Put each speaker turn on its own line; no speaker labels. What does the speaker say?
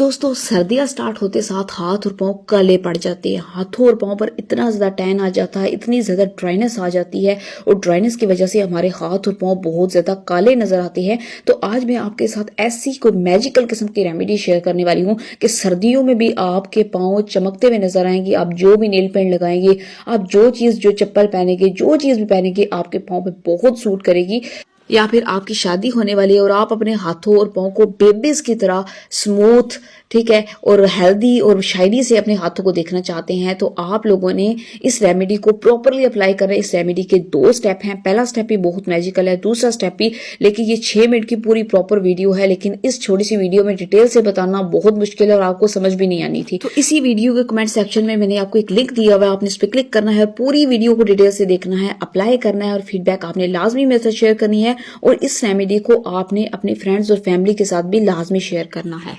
दोस्तों सर्दियां स्टार्ट होते साथ हाथ और पांव काले पड़ जाते हैं। हाथों और पांव पर इतना ज्यादा टैन आ जाता है, इतनी ज्यादा ड्राइनेस आ जाती है और ड्राइनेस की वजह से हमारे हाथ और पांव बहुत ज्यादा काले नजर आते हैं। तो आज मैं आपके साथ ऐसी कोई मैजिकल किस्म की रेमेडी शेयर करने वाली हूँ कि सर्दियों में भी आपके पांव चमकते हुए नजर आएंगे। आप जो भी नेल पेंट लगाएंगे, आप जो चप्पल पहनेंगे, जो चीज भी पहनेंगे, आपके पांव पे बहुत सूट करेगी। या फिर आपकी शादी होने वाली है और आप अपने हाथों और पांव को बेबीज की तरह स्मूथ, ठीक है, और हेल्दी और शाइनी से अपने हाथों को देखना चाहते हैं, तो आप लोगों ने इस रेमेडी को प्रॉपरली अप्लाई करना है। इस रेमेडी के 2 स्टेप हैं। पहला स्टेप भी बहुत मैजिकल है, दूसरा स्टेप भी, लेकिन ये 6 मिनट की पूरी प्रॉपर वीडियो है, लेकिन इस छोटी सी वीडियो में डिटेल से बताना बहुत मुश्किल है और आपको समझ भी नहीं आनी थी। तो इसी वीडियो के कमेंट सेक्शन में मैंने आपको एक लिंक दिया हुआ है, आपने इस पर क्लिक करना है, पूरी वीडियो को डिटेल से देखना है, अप्लाई करना है और फीडबैक आपने लाजमी मेरे साथ शेयर करनी है। और इस रेमेडी को आपने अपने फ्रेंड्स और फैमिली के साथ भी लाजमी शेयर करना है।